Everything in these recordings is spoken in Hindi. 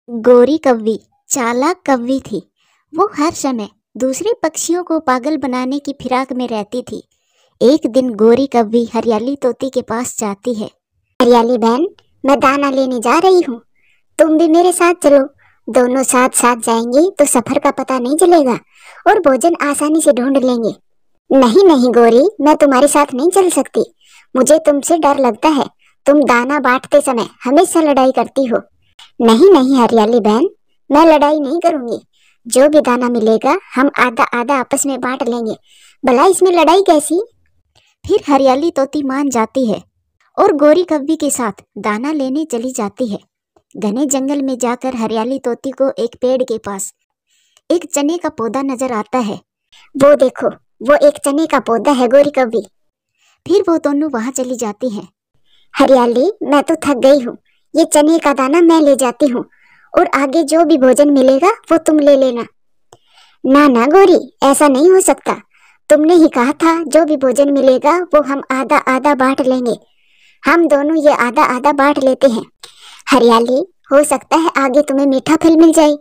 गोरी कव्वी चालाक कव्वी थी। वो हर समय दूसरे पक्षियों को पागल बनाने की फिराक में रहती थी। एक दिन गोरी कव्वी हरियाली तोती के पास जाती है। हरियाली बहन, मैं दाना लेने जा रही हूँ। तुम भी मेरे साथ चलो। दोनों साथ साथ जाएंगे तो सफर का पता नहीं चलेगा और भोजन आसानी से ढूंढ लेंगे। नहीं नहीं गोरी, मैं तुम्हारे साथ नहीं चल सकती। मुझे तुमसे डर लगता है। तुम दाना बांटते समय हमेशा लड़ाई करती हो। नहीं नहीं हरियाली बहन, मैं लड़ाई नहीं करूंगी। जो भी दाना मिलेगा हम आधा आधा आपस में बांट लेंगे। भला इसमें लड़ाई कैसी? फिर हरियाली तोती मान जाती है और गोरी कव्वी के साथ दाना लेने चली जाती है। घने जंगल में जाकर हरियाली तोती को एक पेड़ के पास एक चने का पौधा नजर आता है। वो देखो, वो एक चने का पौधा है गोरी कव्वी। फिर वो दोनों वहां चली जाती हैं। हरियाली, मैं तो थक गई हूँ। ये चने का दाना मैं ले जाती हूँ और आगे जो भी भोजन मिलेगा वो तुम ले लेना। ना ना गोरी, ऐसा नहीं हो सकता। तुमने ही कहा था जो भी भोजन मिलेगा वो हम आधा आधा बांट लेंगे। हम दोनों ये आधा आधा बांट लेते हैं। हरियाली, हो सकता है आगे तुम्हें मीठा फल मिल जाए।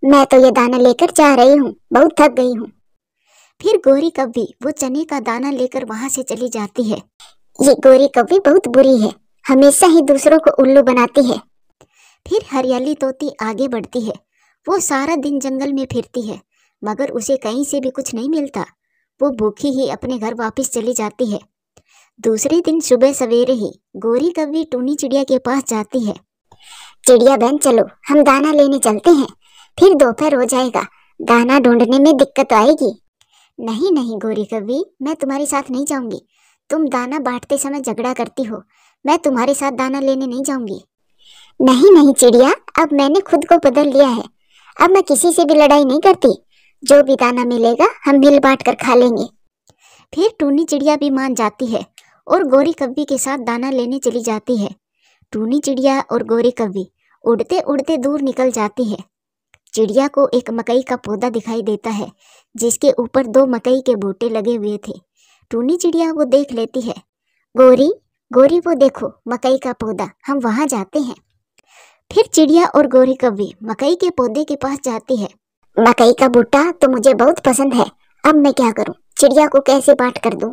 मैं तो ये दाना लेकर जा रही हूँ, बहुत थक गई हूँ। फिर गोरी कव्वी वो चने का दाना लेकर वहां से चली जाती है। ये गोरी कव्वी बहुत बुरी है, हमेशा ही दूसरों को उल्लू बनाती है। फिर हरियाली तोती आगे बढ़ती है। वो सारा दिन जंगल में फिरती है मगर उसे कहीं से भी कुछ नहीं मिलता। वो भूखी ही अपने घर वापस चली जाती है। दूसरे दिन सुबह सवेरे ही गोरी कव्वी टूनी चिड़िया के पास जाती है। चिड़िया बहन चलो, हम दाना लेने चलते हैं। फिर दोपहर हो जाएगा, दाना ढूंढने में दिक्कत आएगी। नहीं नहीं गोरी कव्वी, मैं तुम्हारे साथ नहीं जाऊंगी। तुम दाना बांटते समय झगड़ा करती हो। मैं तुम्हारे साथ दाना लेने नहीं जाऊंगी। नहीं नहीं चिड़िया, अब मैंने खुद को बदल लिया है। अब मैं किसी से भी लड़ाई नहीं करती। जो भी दाना मिलेगा हम मिल बांट कर खा लेंगे। फिर टूनी चिड़िया भी मान जाती है और गोरी कव्वी के साथ दाना लेने चली जाती है। टूनी चिड़िया और गोरी कव्वी उड़ते उड़ते दूर निकल जाती है। चिड़िया को एक मकई का पौधा दिखाई देता है जिसके ऊपर दो मकई के बूटे लगे हुए थे। टूनी चिड़िया वो देख लेती है। गोरी गोरी, वो देखो मकई का पौधा, हम वहां जाते हैं। फिर चिड़िया और गोरी कव्वी मकई के पौधे के पास जाती है। मकई का बूटा तो मुझे बहुत पसंद है। अब मैं क्या करूं? चिड़िया को कैसे बांट कर दूं?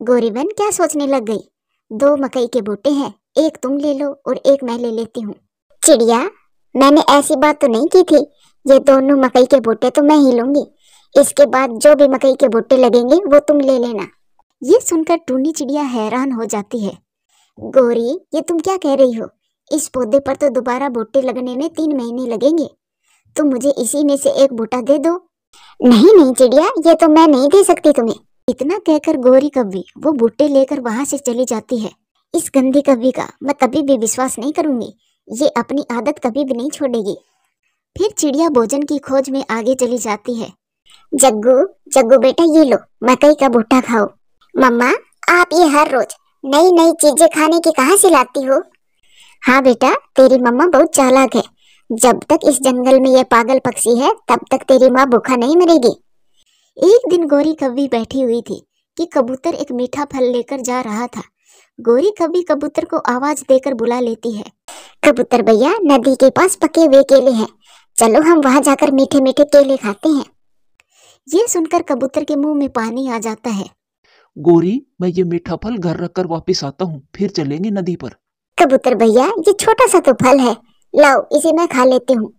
गोरी बहन क्या सोचने लग गई? दो मकई के बूटे हैं, एक तुम ले लो और एक मैं ले लेती हूँ। चिड़िया, मैंने ऐसी बात तो नहीं की थी। ये दोनों मकई के बूटे तो मैं ही लूंगी। इसके बाद जो भी मकई के बूटे लगेंगे वो तुम ले लेना। ये सुनकर टूनी चिड़िया हैरान हो जाती है। गोरी, ये तुम क्या कह रही हो? इस पौधे पर तो दोबारा बूटे लगने में 3 महीने लगेंगे। तुम मुझे इसी में से एक बूटा दे दो। नहीं नहीं चिड़िया, ये तो मैं नहीं दे सकती तुम्हें। इतना कहकर गोरी कव्वी वो बूटे लेकर वहां से चली जाती है। इस गंदी कव्वी का मैं कभी भी विश्वास नहीं करूंगी। ये अपनी आदत कभी भी नहीं छोड़ेगी। फिर चिड़िया भोजन की खोज में आगे चली जाती है। जग्गू, जग्गू बेटा ये लो, मकई का भुट्टा खाओ। मम्मा, आप ये हर रोज नई नई चीजें खाने की कहाँ से लाती हो? हाँ बेटा, तेरी मम्मा बहुत चालाक है। जब तक इस जंगल में ये पागल पक्षी है तब तक तेरी माँ भूखा नहीं मरेगी। एक दिन गोरी कव्वी बैठी हुई थी कि कबूतर एक मीठा फल लेकर जा रहा था। गोरी कव्वी कबूतर को आवाज देकर बुला लेती है। कबूतर भैया, नदी के पास पके हुए केले हैं, चलो हम वहां जाकर मीठे मीठे केले खाते हैं। ये सुनकर कबूतर के मुंह में पानी आ जाता है। गोरी, मैं ये मीठा फल घर रखकर वापस आता हूँ, फिर चलेंगे नदी पर। कबूतर भैया, ये छोटा सा तो फल है, लाओ इसे मैं खा लेती हूँ,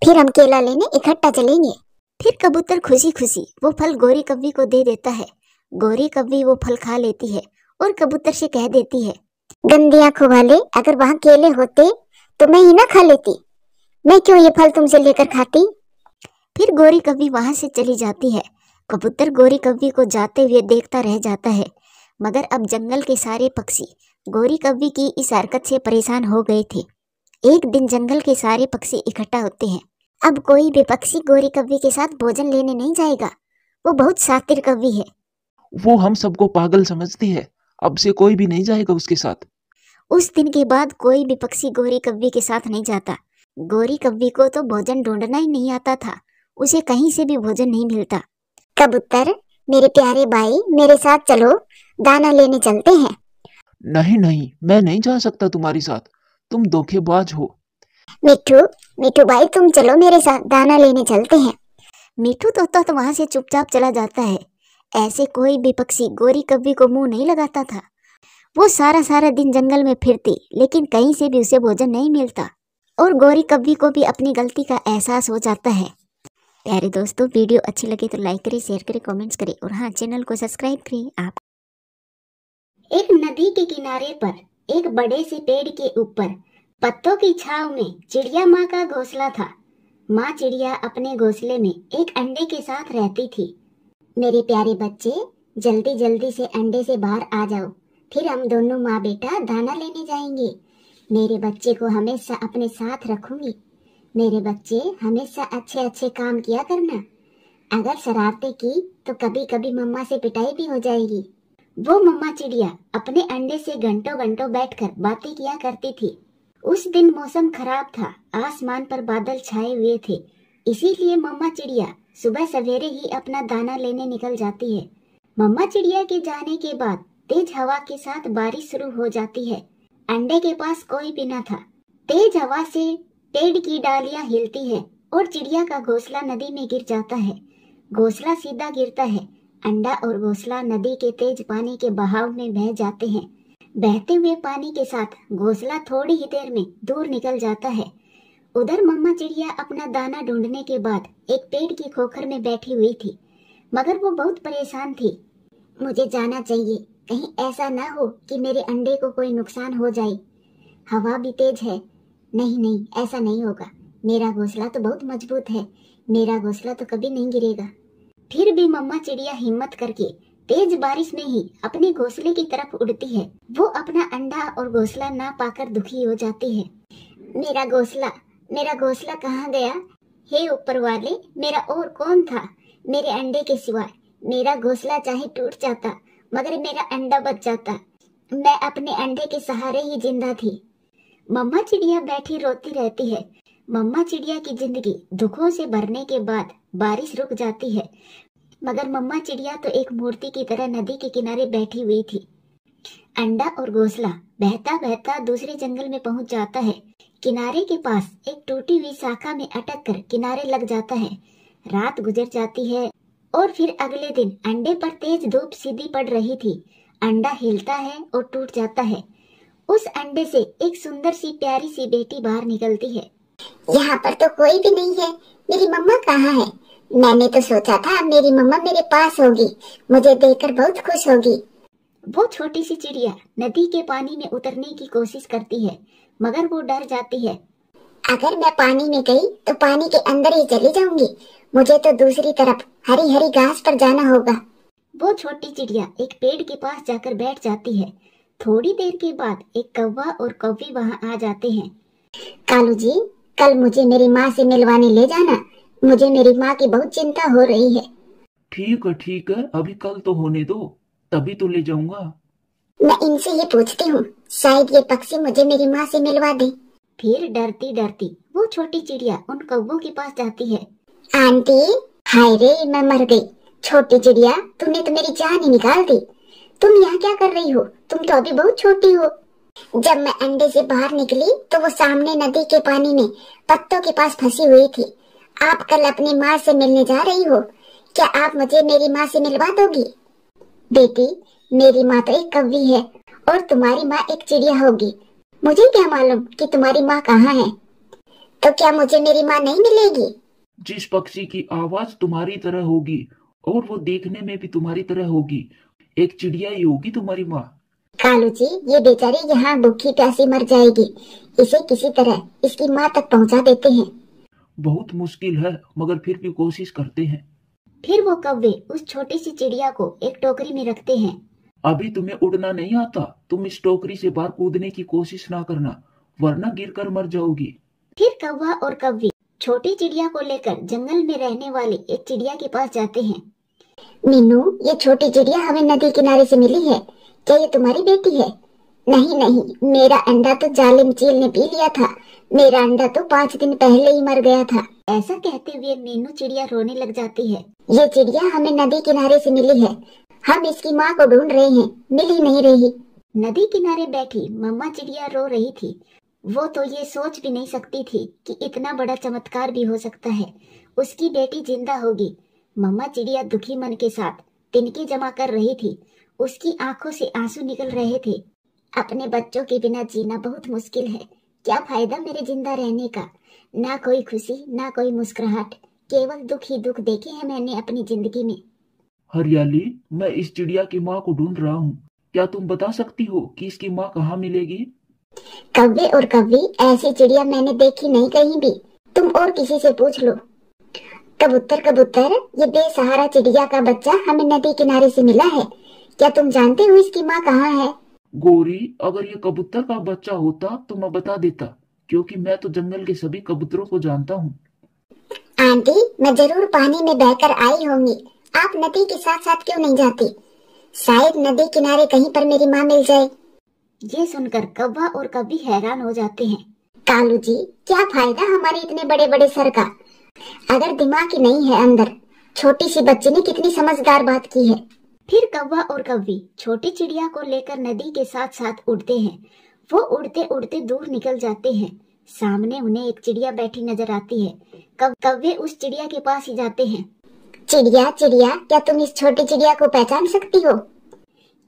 फिर हम केला लेने इकट्ठा चलेंगे। फिर कबूतर खुशी खुशी वो फल गोरी कव्वी को दे देता है। गोरी कव्वी वो फल खा लेती है और कबूतर से कह देती है, गंदी आंखों वाले, अगर वहाँ केले होते तो मैं ही ना खा लेती। मैं क्यों ये फल तुमसे लेकर खाती? फिर गोरी कव्वी वहां से चली जाती है। कबूतर गोरी कव्वी को जाते हुए देखता रह जाता है मगर अब जंगल के सारे पक्षी गोरी कव्वी की इस हरकत से परेशान हो गए थे। एक दिन जंगल के सारे पक्षी इकट्ठा होते हैं। अब कोई भी पक्षी गोरी कव्वी के साथ भोजन लेने नहीं जाएगा। वो बहुत शातिर कव्वी है। वो हम सबको पागल समझती है, अब से कोई भी नहीं जाएगा उसके साथ। उस दिन के बाद कोई भी पक्षी गोरी कव्वी के साथ नहीं जाता। गोरी कव्वी को तो भोजन ढूंढना ही नहीं आता था। उसे कहीं से भी भोजन नहीं मिलता। कबूतर, मेरे प्यारे भाई, मेरे साथ चलो, दाना लेने चलते हैं। नहीं नहीं, मैं नहीं जा सकता तुम्हारे साथ, तुम धोखेबाज हो। मिठू, मिठू भाई तुम चलो मेरे साथ, दाना लेने चलते हैं। मिठू तोता तो वहां से चुपचाप चला जाता है। ऐसे कोई भी पक्षी गोरी कव्वी को मुंह नहीं लगाता था। वो सारा सारा दिन जंगल में फिरती, लेकिन कहीं से भी उसे भोजन नहीं मिलता और गोरी कव्वी को भी अपनी गलती का एहसास हो जाता है। प्यारे दोस्तों, वीडियो अच्छी लगे तो लाइक करें, शेयर करें, कमेंट्स करें और हाँ, चैनल को सब्सक्राइब करें आप। एक नदी के किनारे पर एक बड़े से पेड़ के ऊपर पत्तों की छांव में चिड़िया माँ का घोंसला था। माँ चिड़िया अपने घोंसले में एक अंडे के साथ रहती थी। मेरे प्यारे बच्चे, जल्दी जल्दी से अंडे से बाहर आ जाओ, फिर हम दोनों माँ बेटा दाना लेने जाएंगे। मेरे बच्चे को हमेशा अपने साथ रखूंगी। मेरे बच्चे हमेशा अच्छे अच्छे काम किया करना। अगर शरारतें की तो कभी कभी मम्मा से पिटाई भी हो जाएगी। वो मम्मा चिड़िया अपने अंडे से घंटों घंटों बैठकर बातें किया करती थी। उस दिन मौसम खराब था, आसमान पर बादल छाए हुए थे, इसीलिए मम्मा चिड़िया सुबह सवेरे ही अपना दाना लेने निकल जाती है। मम्मा चिड़िया के जाने के बाद तेज हवा के साथ बारिश शुरू हो जाती है। अंडे के पास कोई भी न था। तेज हवा से पेड़ की डालियां हिलती है और चिड़िया का घोंसला नदी में गिर जाता है। घोंसला सीधा गिरता है। अंडा और घोंसला नदी के तेज पानी के बहाव में बह जाते हैं। बहते हुए पानी के साथ घोंसला थोड़ी ही देर में दूर निकल जाता है। उधर मम्मा चिड़िया अपना दाना ढूंढने के बाद एक पेड़ की खोखर में बैठी हुई थी, मगर वो बहुत परेशान थी। मुझे जाना चाहिए, कहीं ऐसा ना हो कि मेरे अंडे को कोई नुकसान हो जाए। हवा भी तेज है। नहीं नहीं, ऐसा नहीं होगा। मेरा घोंसला तो बहुत मजबूत है। मेरा घोंसला तो कभी नहीं गिरेगा। फिर भी मम्मा चिड़िया हिम्मत करके तेज बारिश में ही अपने घोंसले की तरफ उड़ती है। वो अपना अंडा और घोंसला ना पाकर दुखी हो जाती है। मेरा घोंसला कहाँ गया? हे ऊपर वाले, मेरा और कौन था मेरे अंडे के सिवाय? मेरा घोंसला चाहे टूट जाता, मगर मेरा अंडा बच जाता। मैं अपने अंडे के सहारे ही जिंदा थी। मम्मा चिड़िया बैठी रोती रहती है। मम्मा चिड़िया की जिंदगी दुखों से भरने के बाद बारिश रुक जाती है, मगर मम्मा चिड़िया तो एक मूर्ति की तरह नदी के किनारे बैठी हुई थी। अंडा और घोंसला बहता बहता दूसरे जंगल में पहुंच जाता है। किनारे के पास एक टूटी हुई शाखा में अटक कर किनारे लग जाता है। रात गुजर जाती है और फिर अगले दिन अंडे पर तेज धूप सीधी पड़ रही थी। अंडा हिलता है और टूट जाता है। उस अंडे से एक सुंदर सी प्यारी सी बेटी बाहर निकलती है। यहाँ पर तो कोई भी नहीं है। मेरी मम्मा कहाँ है? मैंने तो सोचा था मेरी मम्मा मेरे पास होगी, मुझे देखकर बहुत खुश होगी। वो छोटी सी चिड़िया नदी के पानी में उतरने की कोशिश करती है, मगर वो डर जाती है। अगर मैं पानी में गई तो पानी के अंदर ही चली जाऊंगी। मुझे तो दूसरी तरफ हरी हरी घास पर जाना होगा। वो छोटी चिड़िया एक पेड़ के पास जाकर बैठ जाती है। थोड़ी देर के बाद एक कौवा और कौवी वहाँ आ जाते हैं। कालू जी, कल मुझे मेरी माँ से मिलवाने ले जाना। मुझे मेरी माँ की बहुत चिंता हो रही है। ठीक है, अभी कल तो होने दो, तभी तो ले जाऊंगा। मैं इनसे ये पूछती हूँ, शायद ये पक्षी मुझे मेरी माँ से मिलवा दे। फिर डरती डरती वो छोटी चिड़िया उन कौवों के पास जाती है। आंटी, हाय रे, मैं मर गई। छोटी चिड़िया, तुमने तो मेरी जान ही निकाल दी। तुम यहाँ क्या कर रही हो? तुम तो अभी बहुत छोटी हो। जब मैं अंडे से बाहर निकली तो वो सामने नदी के पानी में पत्तों के पास फंसी हुई थी। आप कल अपनी माँ से मिलने जा रही हो, क्या आप मुझे मेरी माँ से मिलवा दोगी? बेटी, मेरी माँ तो एक कौवी है और तुम्हारी माँ एक चिड़िया होगी। मुझे क्या मालूम कि तुम्हारी माँ कहाँ है? तो क्या मुझे मेरी माँ नहीं मिलेगी? जिस पक्षी की आवाज तुम्हारी तरह होगी और वो देखने में भी तुम्हारी तरह होगी, एक चिड़िया ही होगी तुम्हारी माँ। कालू जी, ये बेचारी यहाँ भूखी प्यासी मर जाएगी। इसे किसी तरह इसकी माँ तक पहुँचा देते हैं। बहुत मुश्किल है, मगर फिर भी कोशिश करते हैं। फिर वो कौवे उस छोटी सी चिड़िया को एक टोकरी में रखते हैं। अभी तुम्हें उड़ना नहीं आता, तुम इस टोकरी से बाहर कूदने की कोशिश ना करना, वरना गिरकर मर जाओगी। फिर कौवा और कौवी छोटी चिड़िया को लेकर जंगल में रहने वाली एक चिड़िया के पास जाते हैं। मीनू, ये छोटी चिड़िया हमें नदी किनारे से मिली है, क्या ये तुम्हारी बेटी है? नहीं नहीं, मेरा अंडा तो जालिम चील ने पी लिया था। मेरा अंडा तो 5 दिन पहले ही मर गया था। ऐसा कहते हुए मीनू चिड़िया रोने लग जाती है। ये चिड़िया हमें नदी किनारे से मिली है। हम इसकी माँ को ढूंढ रहे हैं, मिल ही नहीं रही। नदी किनारे बैठी मम्मा चिड़िया रो रही थी। वो तो ये सोच भी नहीं सकती थी कि इतना बड़ा चमत्कार भी हो सकता है। उसकी बेटी जिंदा होगी। मम्मा चिड़िया दुखी मन के साथ तिनके जमा कर रही थी। उसकी आंखों से आंसू निकल रहे थे। अपने बच्चों के बिना जीना बहुत मुश्किल है। क्या फायदा मेरे जिंदा रहने का। ना कोई खुशी, ना कोई मुस्कुराहट, केवल दुख ही दुख देखे हैं मैंने अपनी जिंदगी में। हरियाली, मैं इस चिड़िया की माँ को ढूंढ रहा हूँ। क्या तुम बता सकती हो कि इसकी माँ कहाँ मिलेगी? कव्वे और कव्वी, ऐसी चिड़िया मैंने देखी नहीं कहीं भी। तुम और किसी से पूछ लो। कबूतर कबूतर, ये बेसहारा चिड़िया का बच्चा हमें नदी किनारे से मिला है। क्या तुम जानते हो इसकी माँ कहाँ है? गोरी, अगर ये कबूतर का बच्चा होता तो मैं बता देता, क्योंकि मैं तो जंगल के सभी कबूतरों को जानता हूँ। आंटी, मैं जरूर पानी में बहकर आई होंगी। आप नदी के साथ साथ क्यों नहीं जाती? शायद नदी किनारे कहीं पर मेरी माँ मिल जाए। ये सुनकर कौवा और कव्वी हैरान हो जाते हैं। कालू जी, क्या फायदा हमारे इतने बड़े बड़े सर का, अगर दिमाग ही नहीं है अंदर। छोटी सी बच्ची ने कितनी समझदार बात की है। फिर कौवा और कव्वी छोटी चिड़िया को लेकर नदी के साथ साथ उड़ते हैं। वो उड़ते उड़ते दूर निकल जाते हैं। सामने उन्हें एक चिड़िया बैठी नजर आती है। कव्वे उस चिड़िया के पास ही जाते हैं। चिड़िया चिड़िया, क्या तुम इस छोटी चिड़िया को पहचान सकती हो?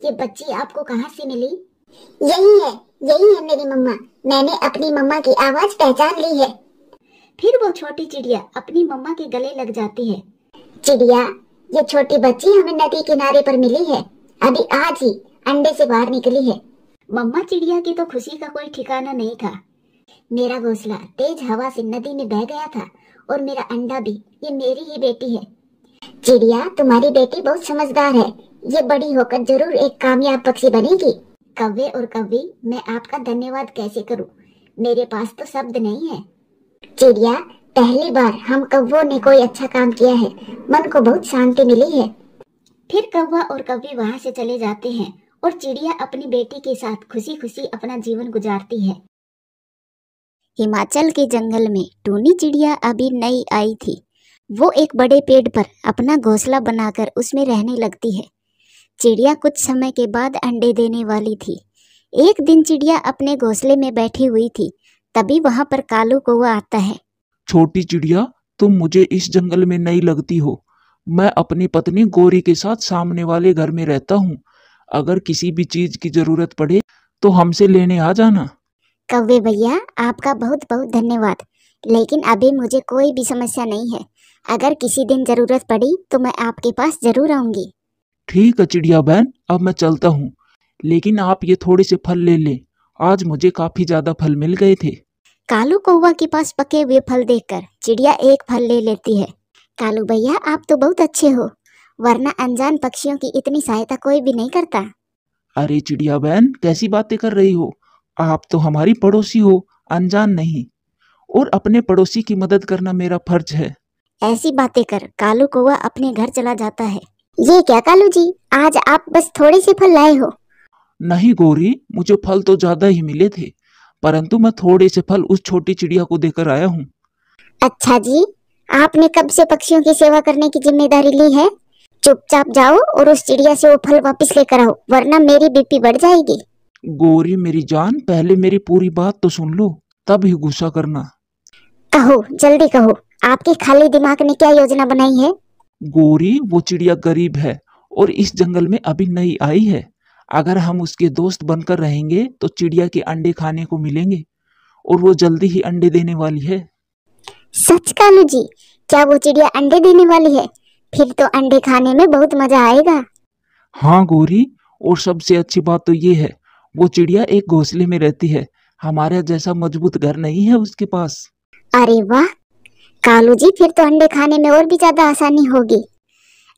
ये बच्ची आपको कहाँ से मिली? यही है मेरी मम्मा। मैंने अपनी मम्मा की आवाज पहचान ली है। फिर वो छोटी चिड़िया अपनी मम्मा के गले लग जाती है। चिड़िया, ये छोटी बच्ची हमें नदी किनारे पर मिली है। अभी आज ही अंडे से बाहर निकली है। मम्मा चिड़िया की तो खुशी का कोई ठिकाना नहीं था। मेरा घोंसला तेज हवा से नदी में बह गया था और मेरा अंडा भी। ये मेरी ही बेटी है। चिड़िया, तुम्हारी बेटी बहुत समझदार है। ये बड़ी होकर जरूर एक कामयाब पक्षी बनेगी। कव्वे और कव्वी, मैं आपका धन्यवाद कैसे करूं? मेरे पास तो शब्द नहीं है। चिड़िया, पहली बार हम कौवों ने कोई अच्छा काम किया है। मन को बहुत शांति मिली है। फिर कौवा और कव्वी वहां से चले जाते हैं और चिड़िया अपनी बेटी के साथ खुशी खुशी अपना जीवन गुजारती है। हिमाचल के जंगल में टूनी चिड़िया अभी नई आई थी। वो एक बड़े पेड़ पर अपना घोंसला बनाकर उसमें रहने लगती है। चिड़िया कुछ समय के बाद अंडे देने वाली थी। एक दिन चिड़िया अपने घोंसले में बैठी हुई थी। तभी वहां पर कालू कौवा आता है। छोटी चिड़िया, तुम मुझे इस जंगल में नई लगती हो। मैं अपनी पत्नी गोरी के साथ सामने वाले घर में रहता हूँ। अगर किसी भी चीज की जरूरत पड़े तो हमसे लेने आ जाना। कौवे भैया, आपका बहुत बहुत धन्यवाद, लेकिन अभी मुझे कोई भी समस्या नहीं है। अगर किसी दिन जरूरत पड़ी तो मैं आपके पास जरूर आऊंगी। ठीक है चिड़िया बहन, अब मैं चलता हूँ, लेकिन आप ये थोड़े से फल ले लें। आज मुझे काफी ज्यादा फल मिल गए थे। कालू कौवा के पास पके हुए फल देखकर चिड़िया एक फल ले लेती है। कालू भैया, आप तो बहुत अच्छे हो, वरना अनजान पक्षियों की इतनी सहायता कोई भी नहीं करता। अरे चिड़िया बहन, कैसी बातें कर रही हो? आप तो हमारी पड़ोसी हो, अनजान नहीं। और अपने पड़ोसी की मदद करना मेरा फर्ज है। ऐसी बातें कर कालू कौवा अपने घर चला जाता है। ये क्या कालू जी, आज आप बस थोड़े से फल लाए हो? नहीं गोरी, मुझे फल तो ज्यादा ही मिले थे, परंतु मैं थोड़े से फल उस छोटी चिड़िया को देकर आया हूँ। अच्छा जी, आपने कब से पक्षियों की सेवा करने की जिम्मेदारी ली है? चुपचाप जाओ और उस चिड़िया से वो फल वापस लेकर आओ, वरना मेरी बीपी बढ़ जाएगी। गोरी मेरी जान, पहले मेरी पूरी बात तो सुन लो, तब ही गुस्सा करना। कहो, जल्दी कहो, आपके खाली दिमाग ने क्या योजना बनाई है? गोरी, वो चिड़िया गरीब है और इस जंगल में अभी नई आई है। अगर हम उसके दोस्त बनकर रहेंगे तो चिड़िया के अंडे खाने को मिलेंगे और वो जल्दी ही अंडे देने वाली है। सच कालू जी, क्या वो चिड़िया अंडे देने वाली है? फिर तो अंडे खाने में बहुत मजा आएगा। हाँ गोरी, और सबसे अच्छी बात तो ये है, वो चिड़िया एक घोंसले में रहती है। हमारे जैसा मजबूत घर नहीं है उसके पास। अरे वाह कालू जी, फिर तो अंडे खाने में और भी ज्यादा आसानी होगी।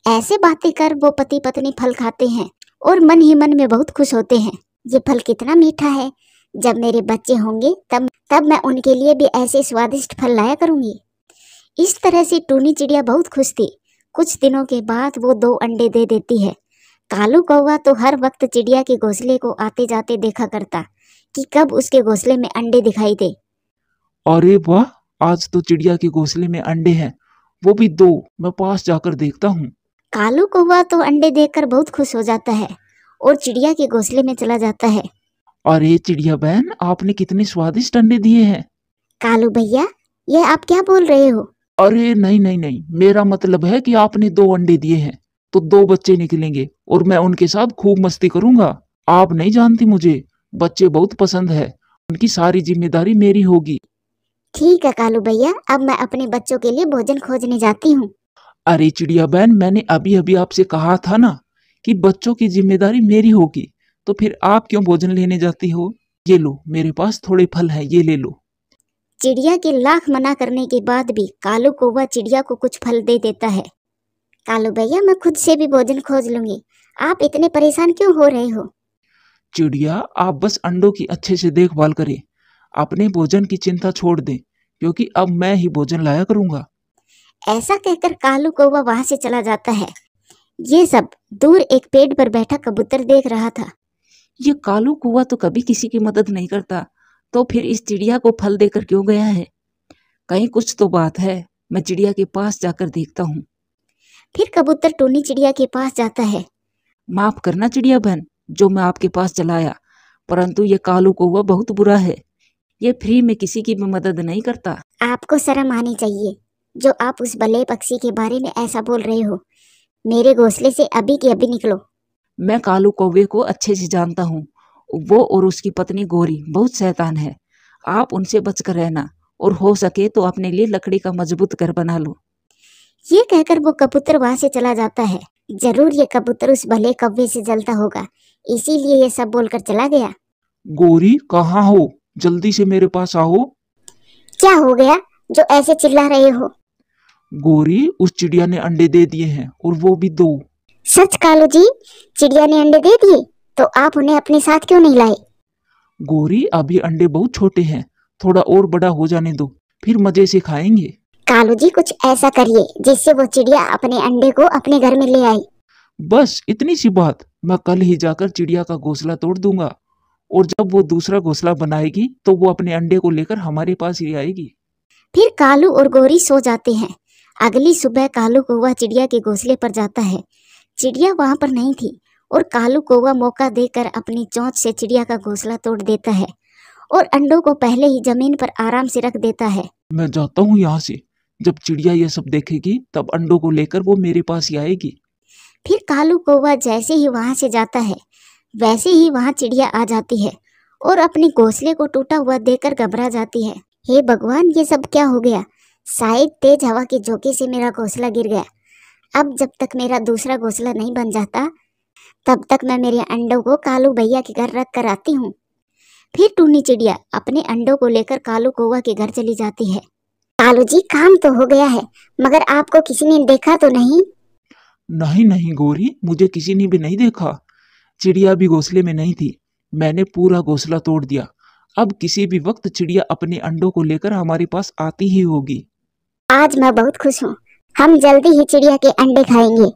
ऐसे बातें कर वो पति पत्नी फल खाते हैं और मन ही मन में बहुत खुश होते हैं। ये फल कितना मीठा है। जब मेरे बच्चे होंगे तब मैं उनके लिए भी ऐसे स्वादिष्ट फल लाया करूंगी। इस तरह से टूनी चिड़िया बहुत खुश थी। कुछ दिनों के बाद वो 2 अंडे दे देती है। कालू कौवा तो हर वक्त चिड़िया के घोंसले को आते जाते देखा करता कि कब उसके घोंसले में अंडे दिखाई दे। अरे वाह, आज तो चिड़िया के घोंसले में अंडे हैं, वो भी 2। मैं पास जाकर देखता हूँ। कालू कौवा तो अंडे देखकर बहुत खुश हो जाता है और चिड़िया के घोंसले में चला जाता है। अरे चिड़िया बहन, आपने कितने स्वादिष्ट अंडे दिए हैं। कालू भैया, ये आप क्या बोल रहे हो? अरे नहीं नहीं नहीं, मेरा मतलब है कि आपने 2 अंडे दिए हैं तो 2 बच्चे निकलेंगे और मैं उनके साथ खूब मस्ती करूंगा। आप नहीं जानती मुझे, बच्चे बहुत पसंद है, उनकी सारी जिम्मेदारी मेरी होगी। ठीक है कालू भैया, अब मैं अपने बच्चों के लिए भोजन खोजने जाती हूँ। अरे चिड़िया बहन, मैंने अभी अभी आपसे कहा था ना कि बच्चों की जिम्मेदारी मेरी होगी, तो फिर आप क्यों भोजन लेने जाती हो? ये लो, मेरे पास थोड़े फल हैं, ये ले लो। चिड़िया के लाख मना करने के बाद भी कालू कौवा चिड़िया को कुछ फल दे देता है। कालू भैया, मैं खुद से भी भोजन खोज लूंगी, आप इतने परेशान क्यों हो रहे हो? चिड़िया, आप बस अंडों की अच्छे से देखभाल करें, अपने भोजन की चिंता छोड़ दें, क्योंकि अब मैं ही भोजन लाया करूंगा। ऐसा कहकर कालू कौवा वहां से चला जाता है। ये सब दूर एक पेड़ पर बैठा कबूतर देख रहा था। ये कालू कौवा तो कभी किसी की मदद नहीं करता, तो फिर इस चिड़िया को फल देकर क्यों गया है? कहीं कुछ तो बात है, मैं चिड़िया के पास जाकर देखता हूँ। फिर कबूतर टूनी चिड़िया के पास जाता है। माफ करना चिड़िया बहन, जो मैं आपके पास चला आया, परंतु ये कालू कौवा बहुत बुरा है। ये फ्री में किसी की भी मदद नहीं करता। आपको शर्म आनी चाहिए, जो आप उस भले पक्षी के बारे में ऐसा बोल रहे हो। मेरे घोंसले से अभी के अभी निकलो। मैं कालू कौवे को अच्छे से जानता हूँ, वो और उसकी पत्नी गोरी बहुत शैतान है। आप उनसे बचकर रहना, और हो सके तो अपने लिए लकड़ी का मजबूत घर बना लो। ये कहकर वो कबूतर वहां से चला जाता है। जरूर ये कबूतर उस भले कौवे से जलता होगा, इसीलिए ये सब बोलकर चला गया। गोरी, कहाँ हो? जल्दी से मेरे पास आओ। क्या हो गया जो ऐसे चिल्ला रहे हो? गोरी, उस चिड़िया ने अंडे दे दिए हैं, और वो भी 2। सच कालू जी, चिड़िया ने अंडे दे दिए? तो आप उन्हें अपने साथ क्यों नहीं लाए? गोरी, अभी अंडे बहुत छोटे हैं, थोड़ा और बड़ा हो जाने दो, फिर मजे से खाएंगे। कालू जी, कुछ ऐसा करिए जिससे वो चिड़िया अपने अंडे को अपने घर में ले आए। बस इतनी सी बात, मैं कल ही जाकर चिड़िया का घोंसला तोड़ दूंगा, और जब वो दूसरा घोंसला बनाएगी तो वो अपने अंडे को लेकर हमारे पास ही आएगी। फिर कालू और गोरी सो जाते हैं। अगली सुबह कालू कौवा चिड़िया के घोंसले पर जाता है। चिड़िया वहां पर नहीं थी, और कालू कौवा मौका देकर अपनी चोंच से चिड़िया का घोंसला तोड़ देता है और अंडों को पहले ही जमीन पर आराम से रख देता है। मैं जाता हूँ यहाँ से, जब चिड़िया ये सब देखेगी तब अंडों को लेकर वो मेरे पास ही आएगी। फिर कालू कौवा जैसे ही वहां से जाता है, वैसे ही वहां चिड़िया आ जाती है और अपने घोंसले को टूटा हुआ देखकर घबरा जाती है। हे भगवान, ये सब क्या हो गया? शायद तेज हवा के झोंके से मेरा घोंसला गिर गया। अब जब तक मेरा दूसरा घोंसला नहीं बन जाता, तब तक मैं मेरे अंडों को कालू भैया के घर रख कर आती हूँ। फिर टूनी चिड़िया अपने अंडों को लेकर कालू कौवा के घर चली जाती है। कालू जी, काम तो हो गया है, मगर आपको किसी ने देखा तो नहीं? नहीं नहीं गोरी, मुझे किसी ने भी नहीं देखा। चिड़िया भी घोंसले में नहीं थी, मैंने पूरा घोंसला तोड़ दिया। अब किसी भी वक्त चिड़िया अपने अंडों को लेकर हमारे पास आती ही होगी। आज मैं बहुत खुश हूँ। हम जल्दी ही चिड़िया के अंडे खाएंगे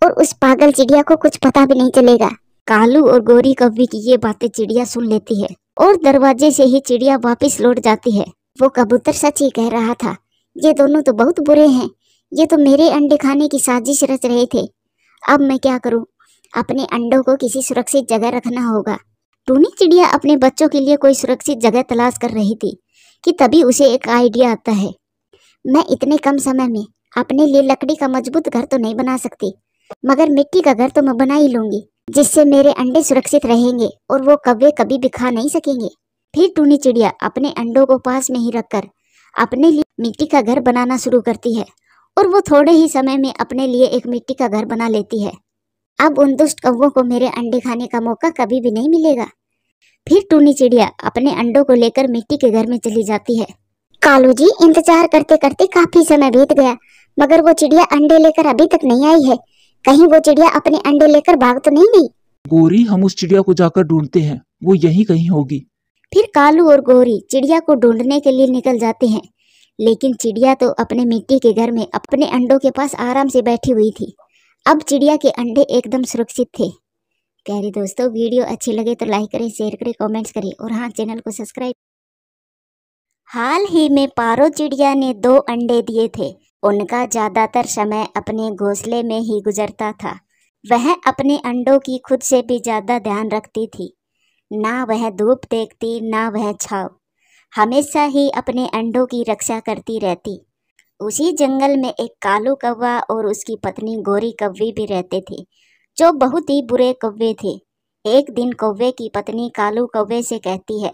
और उस पागल चिड़िया को कुछ पता भी नहीं चलेगा। कालू और गोरी कौवे की ये बातें चिड़िया सुन लेती है और दरवाजे से ही चिड़िया वापस लौट जाती है। वो कबूतर सच ही कह रहा था, ये दोनों तो बहुत बुरे हैं। ये तो मेरे अंडे खाने की साजिश रच रहे थे। अब मैं क्या करूं? अपने अंडों को किसी सुरक्षित जगह रखना होगा। टूनी चिड़िया अपने बच्चों के लिए कोई सुरक्षित जगह तलाश कर रही थी कि तभी उसे एक आइडिया आता है। मैं इतने कम समय में अपने लिए लकड़ी का मजबूत घर तो नहीं बना सकती, मगर मिट्टी का घर तो मैं बना ही लूंगी, जिससे मेरे अंडे सुरक्षित रहेंगे और वो कौवे कभी भी खा नहीं सकेंगे। फिर टूनी चिड़िया अपने अंडों को पास में ही रखकर अपने लिए मिट्टी का घर बनाना शुरू करती है और वो थोड़े ही समय में अपने लिए एक मिट्टी का घर बना लेती है। अब उन दुष्ट कौवों को मेरे अंडे खाने का मौका कभी भी नहीं मिलेगा। फिर टूनी चिड़िया अपने अंडों को लेकर मिट्टी के घर में चली जाती है। कालू जी, इंतजार करते करते काफी समय बीत गया, मगर वो चिड़िया अंडे लेकर अभी तक नहीं आई है। कहीं वो चिड़िया अपने अंडे लेकर भाग तो नहीं गई? गोरी, हम उस चिड़िया को जाकर ढूंढते हैं, वो यहीं कहीं होगी। फिर कालू और गोरी चिड़िया को ढूंढने के लिए निकल जाते हैं, लेकिन चिड़िया तो अपने मिट्टी के घर में अपने अंडों के पास आराम से बैठी हुई थी। अब चिड़िया के अंडे एकदम सुरक्षित थे। प्यारे दोस्तों, वीडियो अच्छी लगे तो लाइक करें, शेयर करें, कमेंट्स करें और हाँ, चैनल को सब्सक्राइब। हाल ही में पारो चिड़िया ने 2 अंडे दिए थे। उनका ज्यादातर समय अपने घोंसले में ही गुजरता था। वह अपने अंडों की खुद से भी ज्यादा ध्यान रखती थी। ना वह धूप देखती ना वह छाव, हमेशा ही अपने अंडों की रक्षा करती रहती। उसी जंगल में एक कालू कौवा और उसकी पत्नी गोरी कौवी भी रहते थे, जो बहुत ही बुरे कौवे थे। एक दिन कौवे की पत्नी कालू कौवे से कहती है,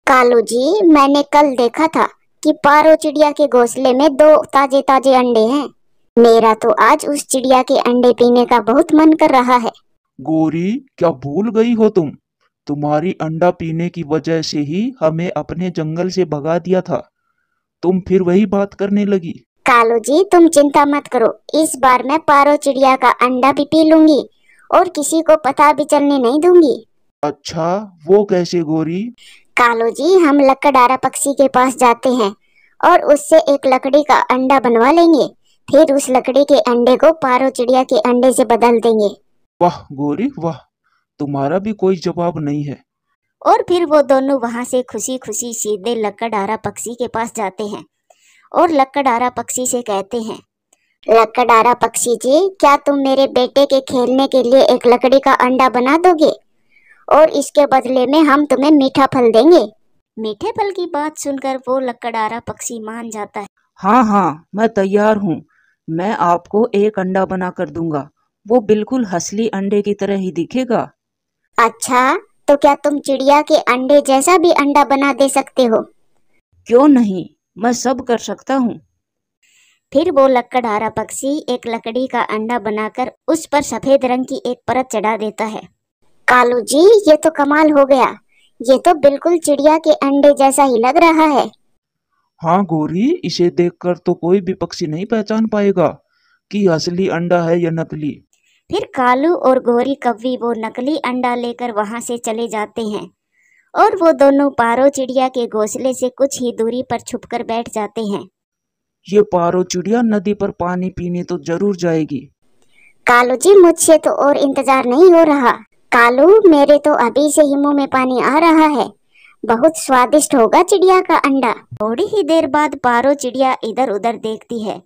कालू जी, मैंने कल देखा था कि पारो चिड़िया के घोंसले में 2 ताजे ताजे अंडे हैं। मेरा तो आज उस चिड़िया के अंडे पीने का बहुत मन कर रहा है। गोरी, क्या भूल गई हो तुम? तुम्हारी अंडा पीने की वजह से ही हमें अपने जंगल से भगा दिया था। तुम फिर वही बात करने लगी। कालू जी, तुम चिंता मत करो, इस बार मैं पारो चिड़िया का अंडा भी पी लूंगी और किसी को पता भी चलने नहीं दूंगी। अच्छा, वो कैसे गोरी? कालू जी, हम लकड़हारा पक्षी के पास जाते हैं और उससे एक लकड़ी का अंडा बनवा लेंगे। फिर उस लकड़ी के अंडे को पारो चिड़िया के अंडे से बदल देंगे। वाह गोरी वाह, तुम्हारा भी कोई जवाब नहीं है। और फिर वो दोनों वहां से खुशी खुशी सीधे लकड़हारा पक्षी के पास जाते हैं और लकड़हारा पक्षी से कहते हैं, लकड़हारा पक्षी जी, क्या तुम मेरे बेटे के खेलने के लिए एक लकड़ी का अंडा बना दोगे और इसके बदले में हम तुम्हें मीठा फल देंगे। मीठे फल की बात सुनकर वो लकड़हारा पक्षी मान जाता है। हाँ हाँ, मैं तैयार हूँ। मैं आपको एक अंडा बना कर दूंगा। वो बिल्कुल असली अंडे की तरह ही दिखेगा। अच्छा, तो क्या तुम चिड़िया के अंडे जैसा भी अंडा बना दे सकते हो? क्यों नहीं, मैं सब कर सकता हूँ। फिर वो लकड़हारा पक्षी एक लकड़ी का अंडा बनाकर उस पर सफेद रंग की एक परत चढ़ा देता है। कालू जी, ये तो कमाल हो गया। ये तो बिल्कुल चिड़िया के अंडे जैसा ही लग रहा है। हाँ गोरी, इसे देखकर तो कोई भी पक्षी नहीं पहचान पाएगा कि असली अंडा है या नकली। फिर कालू और गोरी कौवी वो नकली अंडा लेकर वहां से चले जाते हैं और वो दोनों पारो चिड़िया के घोंसले से कुछ ही दूरी पर छुपकर बैठ जाते हैं। ये पारो चिड़िया नदी पर पानी पीने तो जरूर जाएगी। कालू जी, मुझसे तो और इंतजार नहीं हो रहा। कालू, मेरे तो अभी से ही मुंह में पानी आ रहा है। बहुत स्वादिष्ट होगा चिड़िया का अंडा। थोड़ी ही देर बाद पारो चिड़िया इधर उधर देखती है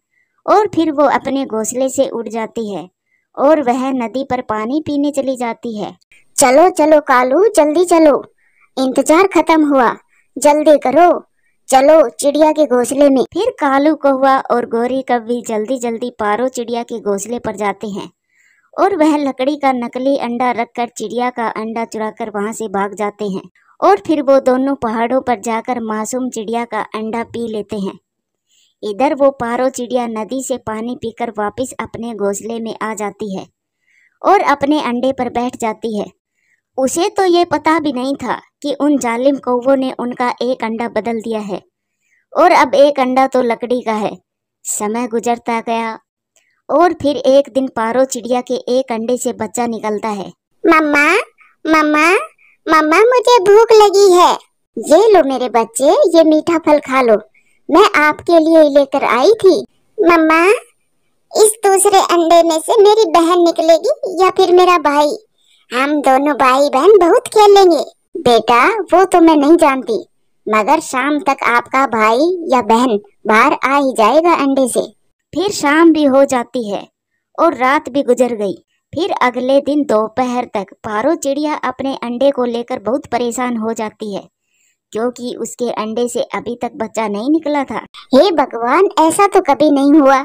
और फिर वो अपने घोंसले से उड़ जाती है और वह नदी पर पानी पीने चली जाती है। चलो चलो कालू, जल्दी चलो, इंतजार खत्म हुआ, जल्दी करो, चलो चिड़िया के घोंसले में। फिर कालू कौवा और गोरी कौवी जल्दी जल्दी पारो चिड़िया के घोंसले पर जाते हैं और वह लकड़ी का नकली अंडा रखकर चिड़िया का अंडा चुराकर वहां से भाग जाते हैं। और फिर वो दोनों पहाड़ों पर जाकर मासूम चिड़िया का अंडा पी लेते हैं। इधर वो पारो चिड़िया नदी से पानी पीकर वापस अपने घोंसले में आ जाती है और अपने अंडे पर बैठ जाती है। उसे तो ये पता भी नहीं था कि उन जालिम कौवों ने उनका एक अंडा बदल दिया है और अब एक अंडा तो लकड़ी का है। समय गुजरता गया और फिर एक दिन पारो चिड़िया के एक अंडे से बच्चा निकलता है। मम्मा मम्मा मम्मा, मुझे भूख लगी है। ये लो मेरे बच्चे, ये मीठा फल खा लो, मैं आपके लिए लेकर आई थी। मम्मा, इस दूसरे अंडे में से मेरी बहन निकलेगी या फिर मेरा भाई? हम दोनों भाई बहन बहुत खेलेंगे। बेटा, वो तो मैं नहीं जानती, मगर शाम तक आपका भाई या बहन बाहर आ ही जाएगा अंडे से। फिर शाम भी हो जाती है और रात भी गुजर गई। फिर अगले दिन दोपहर तक पारो चिड़िया अपने अंडे को लेकर बहुत परेशान हो जाती है क्योंकि उसके अंडे से अभी तक बच्चा नहीं निकला था। हे भगवान, ऐसा तो कभी नहीं हुआ।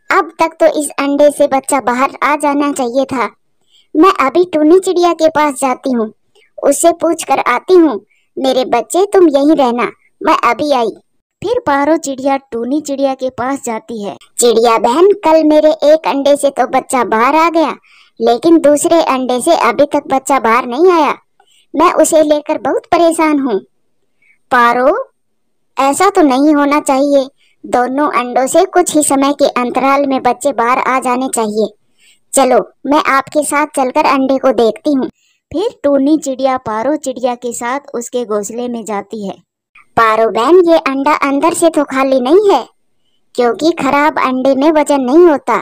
अब तक तो इस अंडे से बच्चा बाहर आ जाना चाहिए था। मैं अभी टूनी चिड़िया के पास जाती हूँ, उससे पूछ कर आती हूँ। मेरे बच्चे, तुम यहीं रहना, मैं अभी आई। फिर पारो चिड़िया टूनी चिड़िया के पास जाती है। चिड़िया बहन, कल मेरे एक अंडे से तो बच्चा बाहर आ गया, लेकिन दूसरे अंडे से अभी तक बच्चा बाहर नहीं आया। मैं उसे लेकर बहुत परेशान हूँ। पारो, ऐसा तो नहीं होना चाहिए। दोनों अंडों से कुछ ही समय के अंतराल में बच्चे बाहर आ जाने चाहिए। चलो, मैं आपके साथ चलकर अंडे को देखती हूँ। फिर टूनी चिड़िया पारो चिड़िया के साथ उसके घोंसले में जाती है। पारो बहन, ये अंडा अंदर से तो खाली नहीं है, क्योंकि खराब अंडे में वजन नहीं होता,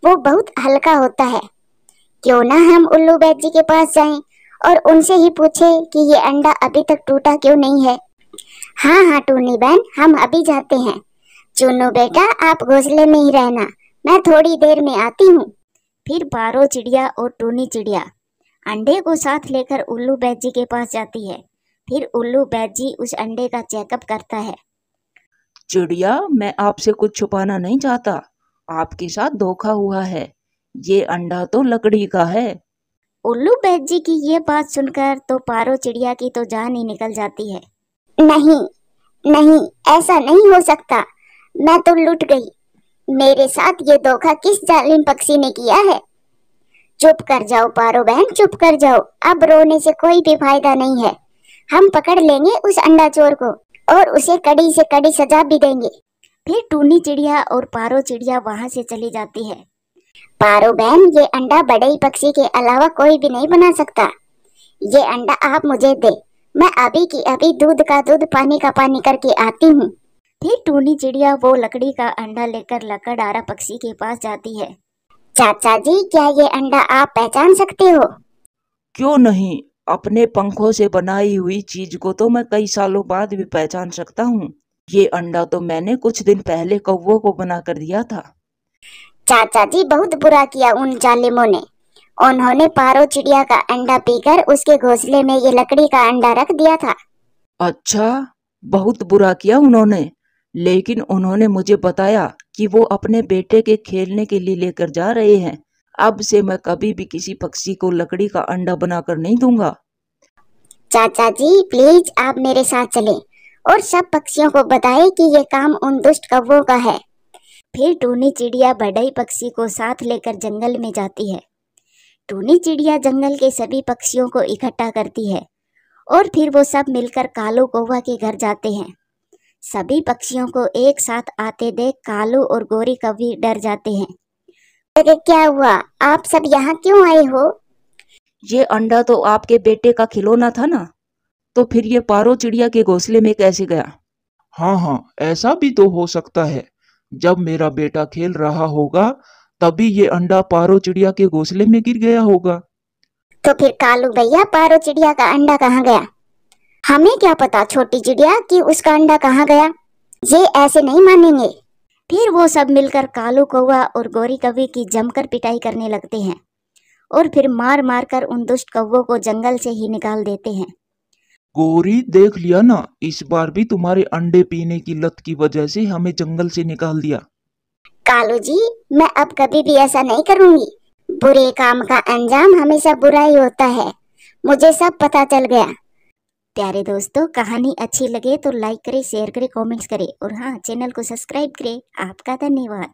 वो बहुत हल्का होता है। क्यों ना हम उल्लू बैद जी के पास जाएं और उनसे ही पूछें कि ये अंडा अभी तक टूटा क्यों नहीं है। हाँ हाँ टूनी बहन, हम अभी जाते हैं। चुन्नू बेटा, आप घोंसले में ही रहना, मैं थोड़ी देर में आती हूँ। फिर पारो चिड़िया और टूनी चिड़िया अंडे को साथ लेकर उल्लू बैजी के पास जाती है। फिर उल्लू बैजी उस अंडे का चेकअप करता है। चिड़िया, मैं आपसे कुछ छुपाना नहीं चाहता, आपके साथ धोखा हुआ है। ये अंडा तो लकड़ी का है। उल्लू बैजी की ये बात सुनकर तो पारो चिड़िया की तो जान ही निकल जाती है। नहीं नहीं, ऐसा नहीं हो सकता, मैं तो लुट गई। मेरे साथ ये धोखा किस जालिम पक्षी ने किया है? चुप कर जाओ पारो बहन, चुप कर जाओ। अब रोने से कोई भी फायदा नहीं है। हम पकड़ लेंगे उस अंडा चोर को और उसे कड़ी से कड़ी सजा भी देंगे। फिर टूनी चिड़िया और पारो चिड़िया वहां से चली जाती है। पारो बहन, ये अंडा बड़े ही पक्षी के अलावा कोई भी नहीं बना सकता। ये अंडा आप मुझे दे, मैं अभी की अभी दूध का दूध पानी का पानी करके आती हूँ। फिर टूनी चिड़िया वो लकड़ी का अंडा लेकर लकड़हारा पक्षी के पास जाती है। चाचा जी, क्या ये अंडा आप पहचान सकते हो? क्यों नहीं, अपने पंखों से बनाई हुई चीज को तो मैं कई सालों बाद भी पहचान सकता हूँ। ये अंडा तो मैंने कुछ दिन पहले कौवों को बना कर दिया था। चाचा जी, बहुत बुरा किया उन जालिमों ने। उन्होंने पारो चिड़िया का अंडा पीकर उसके घोंसले में ये लकड़ी का अंडा रख दिया था। अच्छा, बहुत बुरा किया उन्होंने, लेकिन उन्होंने मुझे बताया कि वो अपने बेटे के खेलने के लिए लेकर जा रहे हैं। अब से मैं कभी भी किसी पक्षी को लकड़ी का अंडा बनाकर नहीं दूंगा। चाचा जी, प्लीज आप मेरे साथ चलें और सब पक्षियों को बताएं कि ये काम उन दुष्ट कौवों का है। फिर टूनी चिड़िया बड़ई पक्षी को साथ लेकर जंगल में जाती है। टूनी चिड़िया जंगल के सभी पक्षियों को इकट्ठा करती है और फिर वो सब मिलकर कालू कौवा के घर जाते हैं। सभी पक्षियों को एक साथ आते देख कालू और गोरी कौवी डर जाते हैं। अरे क्या हुआ, आप सब यहाँ क्यों आए हो? ये अंडा तो आपके बेटे का खिलौना था ना, तो फिर ये पारो चिड़िया के घोंसले में कैसे गया? हाँ हाँ, ऐसा भी तो हो सकता है। जब मेरा बेटा खेल रहा होगा तभी ये अंडा पारो चिड़िया के घोंसले में गिर गया होगा। तो फिर कालू भैया, पारो चिड़िया का अंडा कहाँ गया? हमें क्या पता छोटी चिड़िया कि उसका अंडा कहाँ गया। ये ऐसे नहीं मानेंगे। फिर वो सब मिलकर कालू कौवा और गोरी कौवी की जमकर पिटाई करने लगते हैं और फिर मार मार कर उन दुष्ट कौवों को जंगल से ही निकाल देते हैं। गोरी, देख लिया ना, इस बार भी तुम्हारे अंडे पीने की लत की वजह से हमें जंगल से निकाल दिया। कालू जी, मैं अब कभी भी ऐसा नहीं करूंगी। बुरे काम का अंजाम हमेशा बुरा ही होता है, मुझे सब पता चल गया। प्यारे दोस्तों, कहानी अच्छी लगे तो लाइक करें, शेयर करें, कमेंट्स करें और हाँ, चैनल को सब्सक्राइब करें। आपका धन्यवाद।